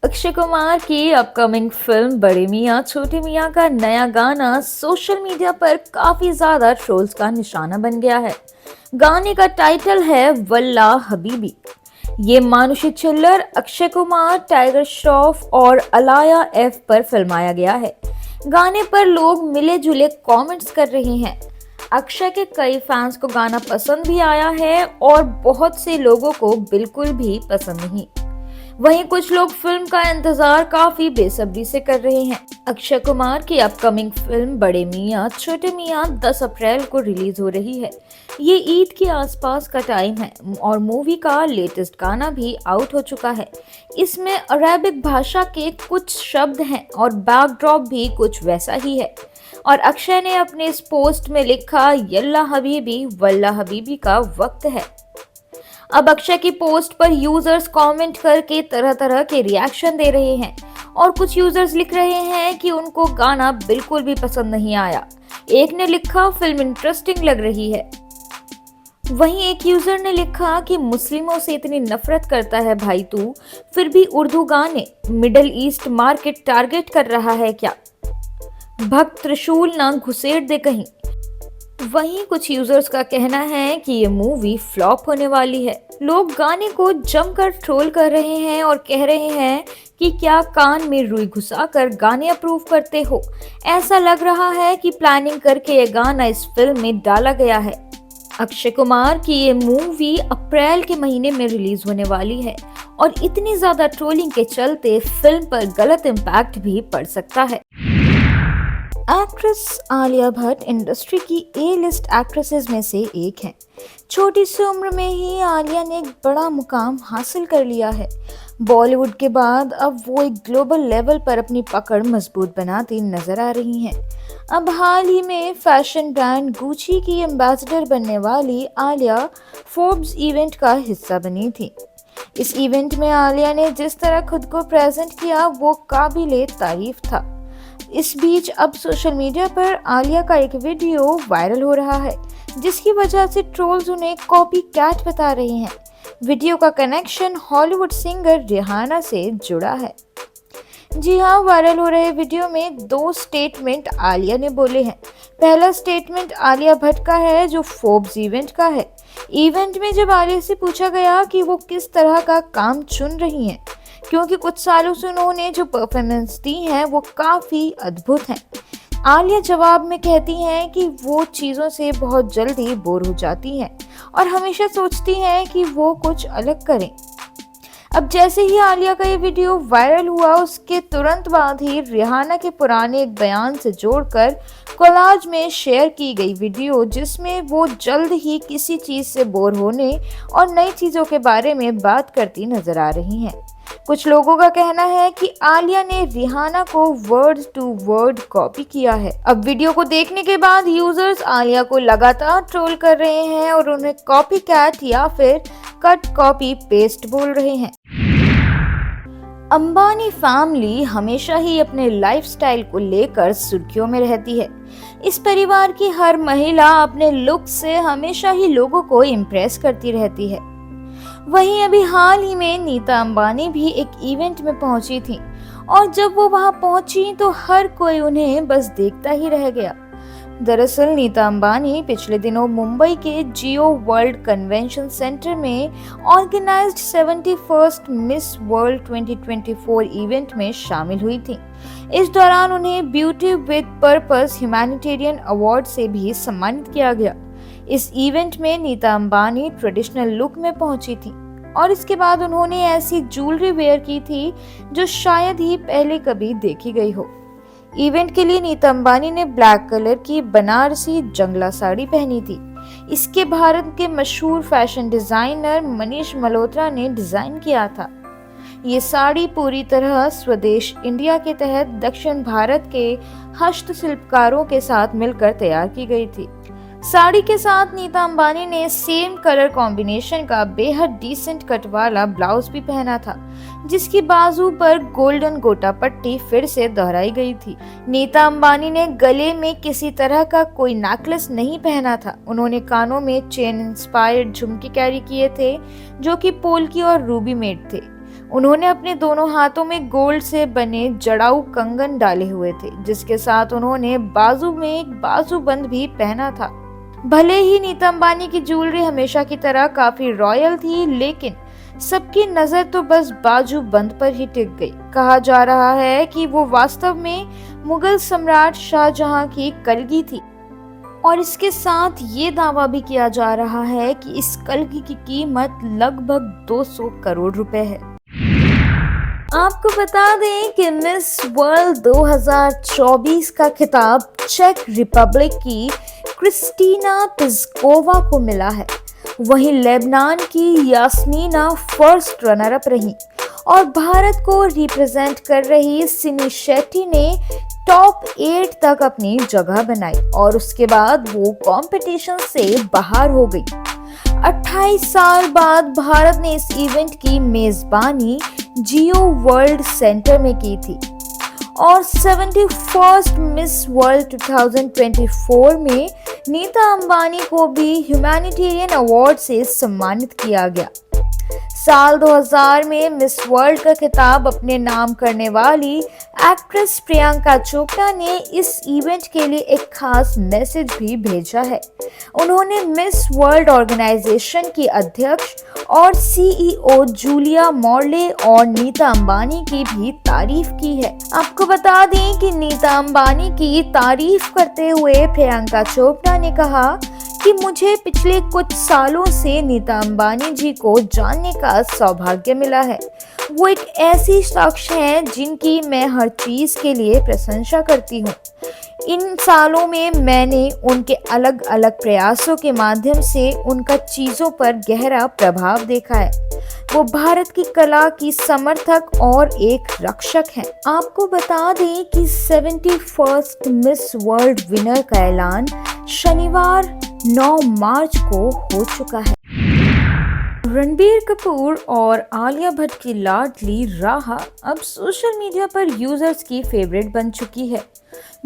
अक्षय कुमार की upcoming film बड़े मियां छोटे मियां का नया गाना सोशल मीडिया पर काफी ज्यादा ट्रोल्स का निशाना बन गया है। गाने का टाइटल है वल्ला हबीबी। ये मानुषी छिल्लर, अक्षय कुमार, टाइगर श्रॉफ और अलाया एफ पर फिल्माया गया है। गाने पर लोग मिले जुले कमेंट्स कर रहे हैं। अक्षय के कई फैंस को गाना पसंद भी आया है और बहुत से लोगों को बिल्कुल भी पसंद नहीं। वहीं कुछ लोग फिल्म का इंतजार काफी बेसब्री से कर रहे हैं। अक्षय कुमार की अपकमिंग फिल्म बड़े मियां छोटे मियां 10 अप्रैल को रिलीज हो रही है। ये ईद के आसपास का टाइम है और मूवी का लेटेस्ट गाना भी आउट हो चुका है। इसमें अरेबिक भाषा के कुछ शब्द हैं और बैकड्रॉप भी कुछ वैसा ही है। और अक्षय ने अपने इस पोस्ट में लिखा, यल्ला हबीबी वल्ला हबीबी का वक्त है। अब अक्षय की पोस्ट पर यूजर्स कमेंट करके तरह तरह के रिएक्शन दे रहे हैं और कुछ यूजर्स लिख रहे हैं कि उनको गाना बिल्कुल भी पसंद नहीं आया। एक ने लिखा, फिल्म इंटरेस्टिंग लग रही है। वहीं एक यूजर ने लिखा कि मुस्लिमों से इतनी नफरत करता है भाई तू, फिर भी उर्दू गाने मिडिल ईस्ट मार्केट टारगेट कर रहा है क्या? भक्त त्रिशूल ना घुसेड़ दे कहीं। वहीं कुछ यूजर्स का कहना है कि ये मूवी फ्लॉप होने वाली है। लोग गाने को जमकर ट्रोल कर रहे हैं और कह रहे हैं कि क्या कान में रुई घुसाकर गाने अप्रूव करते हो। ऐसा लग रहा है कि प्लानिंग करके ये गाना इस फिल्म में डाला गया है। अक्षय कुमार की ये मूवी अप्रैल के महीने में रिलीज होने वाली है और इतनी ज्यादा ट्रोलिंग के चलते फिल्म पर गलत इम्पैक्ट भी पड़ सकता है। एक्ट्रेस आलिया भट्ट इंडस्ट्री की ए लिस्ट एक्ट्रेसेस में से एक हैं। छोटी सी उम्र में ही आलिया ने एक बड़ा मुकाम हासिल कर लिया है। बॉलीवुड के बाद अब वो एक ग्लोबल लेवल पर अपनी पकड़ मजबूत बनाती नजर आ रही हैं। अब हाल ही में फैशन ब्रांड गुची की एम्बेसडर बनने वाली आलिया फोर्ब्स इवेंट का हिस्सा बनी थी। इस इवेंट में आलिया ने जिस तरह खुद को प्रेजेंट किया वो काबिले तारीफ था। इस बीच अब सोशल मीडिया पर आलिया का एक वीडियो वायरल हो रहा है, जिसकी वजह से ट्रोल्स उन्हें कॉपी कैट बता रहे हैं। वीडियो का कनेक्शन हॉलीवुड सिंगर रिहाना से जुड़ा है। जी हाँ, वायरल हो रहे वीडियो में 2 स्टेटमेंट आलिया ने बोले हैं। पहला स्टेटमेंट आलिया भट्ट का है जो फोर्ब्स इवेंट का है। इवेंट में जब आलिया से पूछा गया कि वो किस तरह का काम चुन रही हैं, क्योंकि कुछ सालों से उन्होंने जो परफॉर्मेंस दी है वो काफ़ी अद्भुत हैं। आलिया जवाब में कहती हैं कि वो चीज़ों से बहुत जल्दी बोर हो जाती हैं और हमेशा सोचती हैं कि वो कुछ अलग करें। अब जैसे ही आलिया का ये वीडियो वायरल हुआ, उसके तुरंत बाद ही रिहाना के पुराने एक बयान से जोड़कर कोलाज में शेयर की गई वीडियो, जिसमें वो जल्द ही किसी चीज़ से बोर होने और नई चीज़ों के बारे में बात करती नजर आ रही हैं। कुछ लोगों का कहना है कि आलिया ने रिहाना को वर्ड टू वर्ड कॉपी किया है। अब वीडियो को देखने के बाद यूजर्स आलिया को लगातार ट्रोल कर रहे हैं और उन्हें कॉपी कैट या फिर कट कॉपी पेस्ट बोल रहे हैं। अंबानी फैमिली हमेशा ही अपने लाइफस्टाइल को लेकर सुर्खियों में रहती है। इस परिवार की हर महिला अपने लुक से हमेशा ही लोगों को इम्प्रेस करती रहती है। वहीं अभी हाल ही में नीता अंबानी भी एक इवेंट में पहुंची थी और जब वो वहां पहुंची तो हर कोई उन्हें बस देखता ही रह गया। दरअसल नीता अंबानी पिछले दिनों मुंबई के जियो वर्ल्ड कन्वेंशन सेंटर में organised 71st Miss World 2024 event में शामिल हुई थी। इस दौरान उन्हें beauty with purpose humanitarian award से भी सम्मानित किया गया। इस इवेंट में नीता अंबानी ट्रेडिशनल लुक में पहुंची थी और इसके बाद उन्होंने ऐसी ज्वेलरी वेयर की थी जो शायद ही पहले कभी देखी गई हो। इवेंट के लिए नीता अंबानी ने ब्लैक कलर की बनारसी जंगला साड़ी पहनी थी। इसके भारत के मशहूर फैशन डिजाइनर मनीष मल्होत्रा ने डिजाइन किया था। ये साड़ी पूरी तरह स्वदेश इंडिया के तहत दक्षिण भारत के हस्तशिल्पकारों के साथ मिलकर तैयार की गई थी। साड़ी के साथ नीता अंबानी ने सेम कलर कॉम्बिनेशन का बेहद डिसेंट कट वाला ब्लाउज भी पहना था, जिसकी बाजू पर गोल्डन गोटा पट्टी फिर से दोहराई गई थी। नीता अंबानी ने गले में किसी तरह का कोई नेकलेस नहीं पहना था। उन्होंने कानों में चेन इंस्पायर्ड झुमके कैरी किए थे जो कि पोल्की और रूबी मेड थे। उन्होंने अपने दोनों हाथों में गोल्ड से बने जड़ाऊ कंगन डाले हुए थे, जिसके साथ उन्होंने बाजू में एक बाजूबंद भी पहना था। भले ही नीता अंबानी की ज्वेलरी हमेशा की तरह काफी रॉयल थी, लेकिन सबकी नजर तो बस बाजूबंद पर ही टिक गई। कहा जा रहा है कि वो वास्तव में मुगल सम्राट शाहजहां की कलगी थी, और इसके साथ ये दावा भी किया जा रहा है कि इस कलगी की कीमत लगभग 200 करोड़ रुपए है। आपको बता दें कि मिस वर्ल्ड 2024 का खिताब चेक रिपब्लिक की क्रिस्टीना पिस्कोवा को मिला है। वहीं लेबनान की यास्मीना फर्स्ट रनर अप रही, और भारत को रिप्रेजेंट कर रही सिमी शेट्टी ने टॉप 8 तक अपनी जगह बनाई, और उसके बाद वो कंपटीशन से बाहर हो गई। 28 साल बाद भारत ने इस इवेंट की मेजबानी जियो वर्ल्ड सेंटर में की थी, और 71st मिस वर्ल्ड 2024 में नीता अंबानी को भी ह्यूमैनिटेरियन अवार्ड से सम्मानित किया गया। साल 2000 में मिस वर्ल्ड का खिताब अपने नाम करने वाली एक्ट्रेस प्रियंका चोपड़ा ने इस इवेंट के लिए एक खास मैसेज भी भेजा है। उन्होंने मिस वर्ल्ड ऑर्गेनाइजेशन की अध्यक्ष और सीईओ जूलिया मॉर्ले और नीता अंबानी की भी तारीफ की है। आपको बता दें कि नीता अंबानी की तारीफ करते हुए प्रियंका चोपड़ा ने कहा कि मुझे पिछले कुछ सालों से नीता अंबानी जी को जानने का सौभाग्य मिला है। वो एक ऐसी शख्स हैं जिनकी मैं हर चीज के लिए प्रशंसा करती हूँ। इन सालों में मैंने उनके अलग अलग प्रयासों के माध्यम से उनका चीजों पर गहरा प्रभाव देखा है। वो भारत की कला की समर्थक और एक रक्षक हैं। आपको बता दें कि 71st मिस वर्ल्ड विनर का ऐलान शनिवार 9 मार्च को हो चुका है। रणबीर कपूर और आलिया भट्ट की लाडली राहा अब सोशल मीडिया पर यूजर्स की फेवरेट बन चुकी है।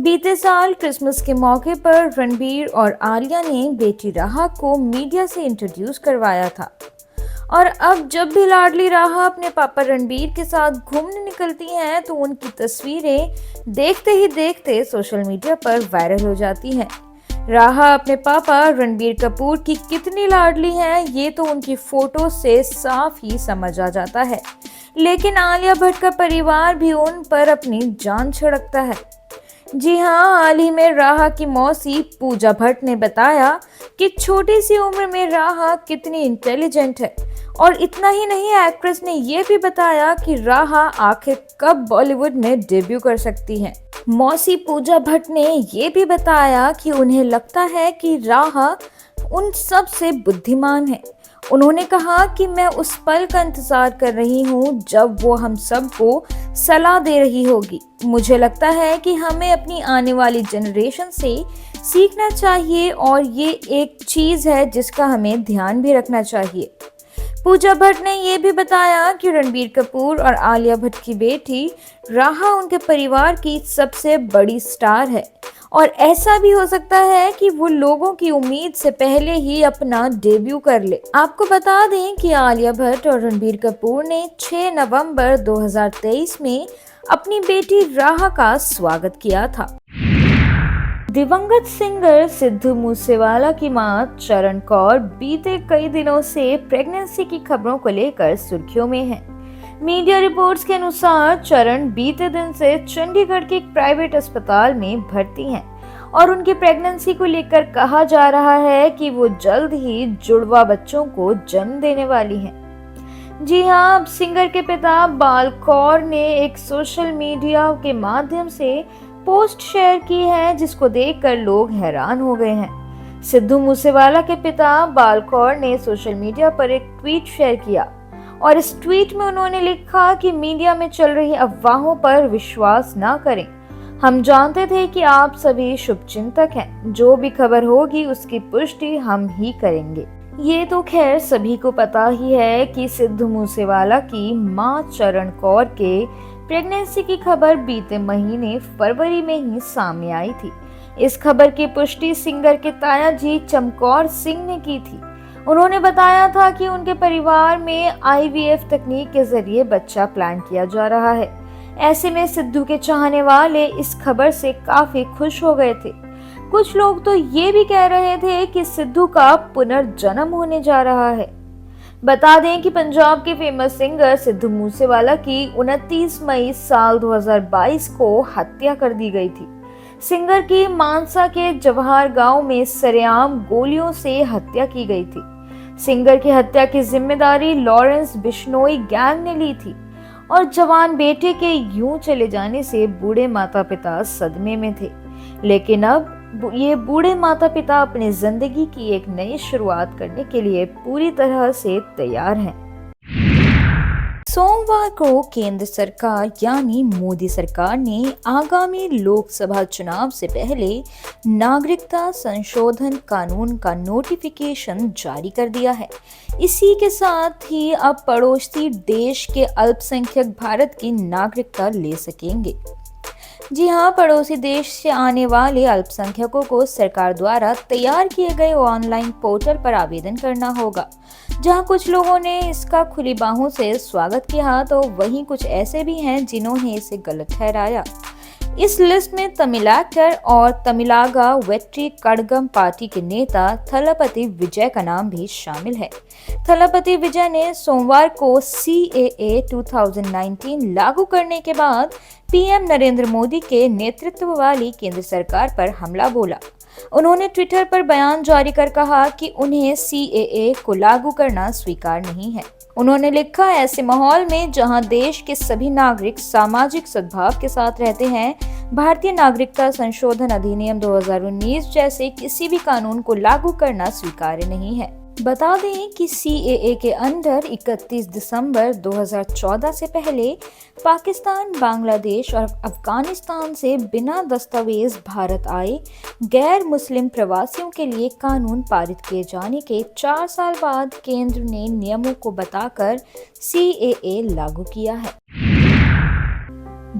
बीते साल क्रिसमस के मौके पर रणबीर और आलिया ने बेटी राहा को मीडिया से इंट्रोड्यूस करवाया था, और अब जब भी लाडली राहा अपने पापा रणबीर के साथ घूमने निकलती हैं तो उनकी तस्वीरें देखते ही देखते सोशल मीडिया पर वायरल हो जाती हैं। राहा अपने पापा रणबीर कपूर की कितनी लाडली हैं ये तो उनकी फोटो से साफ ही समझ आ जाता है, लेकिन आलिया भट्ट का परिवार भी उन पर अपनी जान छिड़कता है। जी हाँ, हाल ही में राहा की मौसी पूजा भट्ट ने बताया कि छोटी सी उम्र में राहा कितनी इंटेलिजेंट है, और इतना ही नहीं, एक्ट्रेस ने ये भी बताया कि राहा आखिर कब बॉलीवुड में डेब्यू कर सकती हैं। मौसी पूजा भट्ट ने ये भी बताया कि उन्हें लगता है कि राहा उन सब से बुद्धिमान है। उन्होंने कहा कि मैं उस पल का इंतजार कर रही हूँ जब वो हम सबको सलाह दे रही होगी। मुझे लगता है कि हमें अपनी आने वाली जनरेशन से सीखना चाहिए, और ये एक चीज़ है जिसका हमें ध्यान भी रखना चाहिए। पूजा भट्ट ने यह भी बताया कि रणबीर कपूर और आलिया भट्ट की बेटी राहा उनके परिवार की सबसे बड़ी स्टार है, और ऐसा भी हो सकता है कि वो लोगों की उम्मीद से पहले ही अपना डेब्यू कर ले। आपको बता दें कि आलिया भट्ट और रणबीर कपूर ने 6 नवंबर 2023 में अपनी बेटी राहा का स्वागत किया था। दिवंगत सिंगर सिद्धू मूसेवाला की मां चरण कौर बीते कई दिनों से प्रेगनेंसी की खबरों को लेकर सुर्खियों में है। मीडिया रिपोर्ट्स के अनुसार चरण बीते दिन से चंडीगढ़ के एक प्राइवेट अस्पताल में भर्ती हैं, और उनकी प्रेगनेंसी को लेकर कहा जा रहा है कि वो जल्द ही जुड़वा बच्चों को जन्म देने वाली हैं। जी हां, अब सिंगर के पिता बाल कौर ने एक सोशल मीडिया के माध्यम से पोस्ट शेयर की है, जिसको देखकर लोग हैरान हो गए हैं। सिद्धू मूसेवाला के पिता बाल कौर ने सोशल मीडिया पर एक ट्वीट शेयर किया, और इस ट्वीट में उन्होंने लिखा कि मीडिया में चल रही अफवाहों पर विश्वास ना करें। हम जानते थे कि आप सभी शुभचिंतक हैं। जो भी खबर होगी उसकी पुष्टि हम ही करेंगे। ये तो खैर सभी को पता ही है कि सिद्धू मूसेवाला की मां चरण कौर के प्रेगनेंसी की खबर बीते महीने फरवरी में ही सामने आई थी। इस खबर की पुष्टि सिंगर के ताया जी चमकौर सिंह ने की थी। उन्होंने बताया था कि उनके परिवार में आईवीएफ तकनीक के जरिए बच्चा प्लान किया जा रहा है। ऐसे में सिद्धू के चाहने वाले इस खबर से काफी खुश हो गए थे। कुछ लोग तो ये भी कह रहे थे कि सिद्धू का पुनर्जन्म होने जा रहा है। बता दें कि पंजाब के फेमस सिंगर सिद्धू मूसेवाला की 29 मई साल 2022 को हत्या कर दी गई थी। सिंगर की मानसा के जवाहर गांव में सरेआम गोलियों से हत्या की गई थी। सिंगर की हत्या की जिम्मेदारी लॉरेंस बिश्नोई गैंग ने ली थी और जवान बेटे के यूं चले जाने से बूढ़े माता पिता सदमे में थे। लेकिन अब ये बूढ़े माता पिता अपनी जिंदगी की एक नई शुरुआत करने के लिए पूरी तरह से तैयार हैं। सोमवार को केंद्र सरकार यानी मोदी सरकार ने आगामी लोकसभा चुनाव से पहले नागरिकता संशोधन कानून का नोटिफिकेशन जारी कर दिया है। इसी के साथ ही अब पड़ोसी देश के अल्पसंख्यक भारत की नागरिकता ले सकेंगे। जी हाँ, पड़ोसी देश से आने वाले अल्पसंख्यकों को सरकार द्वारा तैयार किए गए ऑनलाइन पोर्टल पर आवेदन करना होगा। जहाँ कुछ लोगों ने इसका खुली बाहों से स्वागत किया तो वहीं कुछ ऐसे भी हैं जिन्होंने इसे गलत ठहराया। इस लिस्ट में तमिल एक्टर और तमिलागा वेट्री कड़गम पार्टी के नेता थलपति विजय का नाम भी शामिल है। थलपति विजय ने सोमवार को CAA 2019 लागू करने के बाद पीएम नरेंद्र मोदी के नेतृत्व वाली केंद्र सरकार पर हमला बोला। उन्होंने ट्विटर पर बयान जारी कर कहा कि उन्हें CAA को लागू करना स्वीकार नहीं है। उन्होंने लिखा, ऐसे माहौल में जहां देश के सभी नागरिक सामाजिक सद्भाव के साथ रहते हैं, भारतीय नागरिकता संशोधन अधिनियम 2019 जैसे किसी भी कानून को लागू करना स्वीकार्य नहीं है। बता दें कि CAA के अंडर 31 दिसंबर 2014 से पहले पाकिस्तान, बांग्लादेश और अफगानिस्तान से बिना दस्तावेज भारत आए गैर मुस्लिम प्रवासियों के लिए कानून पारित किए जाने के 4 साल बाद केंद्र ने नियमों को बताकर CAA लागू किया है।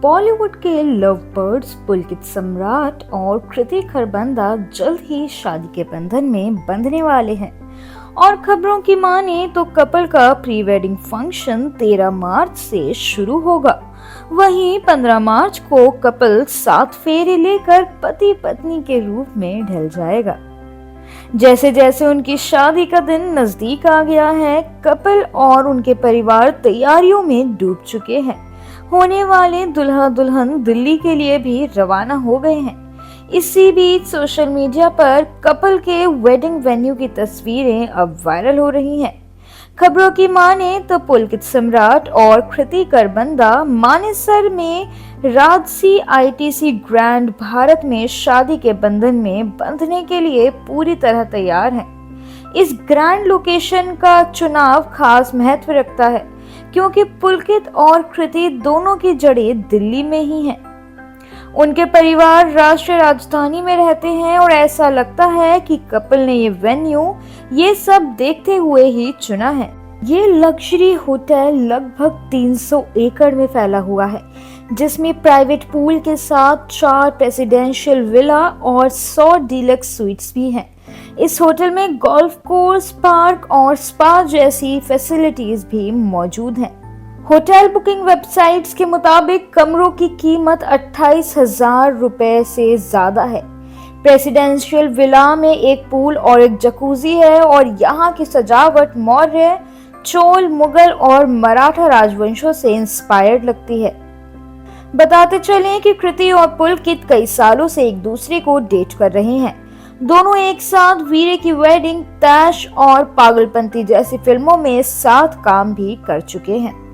बॉलीवुड के लव बर्ड्स पुलकित सम्राट और कृति खरबंदा जल्द ही शादी के बंधन में बंधने वाले हैं और खबरों की माने तो कपल का प्री वेडिंग फंक्शन 13 मार्च से शुरू होगा। वहीं 15 मार्च को कपल 7 फेरे लेकर पति पत्नी के रूप में ढल जाएगा। जैसे जैसे उनकी शादी का दिन नजदीक आ गया है, कपल और उनके परिवार तैयारियों में डूब चुके हैं। होने वाले दुल्हा दुल्हन दिल्ली के लिए भी रवाना हो गए हैं। इसी बीच सोशल मीडिया पर कपल के वेडिंग वेन्यू की तस्वीरें अब वायरल हो रही हैं। खबरों की माने तो पुलकित सम्राट और कृति खरबंदा मानेसर में राजसी ITC ग्रैंड भारत में शादी के बंधन में बंधने के लिए पूरी तरह तैयार हैं। इस ग्रैंड लोकेशन का चुनाव खास महत्व रखता है क्योंकि पुलकित और कृति दोनों की जड़ें दिल्ली में ही हैं। उनके परिवार राष्ट्रीय राजधानी में रहते हैं और ऐसा लगता है कि कपल ने ये वेन्यू ये सब देखते हुए ही चुना है। ये लग्जरी होटल लगभग 300 एकड़ में फैला हुआ है, जिसमें प्राइवेट पूल के साथ 4 प्रेसिडेंशियल विला और 100 डीलक्स स्वीट्स भी हैं। इस होटल में गोल्फ कोर्स, पार्क और स्पा जैसी फैसिलिटीज भी मौजूद हैं। होटल बुकिंग वेबसाइट्स के मुताबिक कमरों की कीमत 28,000 रुपए से ज्यादा है। प्रेसिडेंशियल विला में एक पूल और एक जकूजी है और यहाँ की सजावट मौर्य, चोल, मुगल और मराठा राजवंशों से इंस्पायर्ड लगती है। बताते चलें कि कृति और पुलकित कई सालों से एक दूसरे को डेट कर रहे हैं। दोनों एक साथ वीरे की वेडिंग, तैश और पागलपंती जैसी फिल्मों में साथ काम भी कर चुके हैं।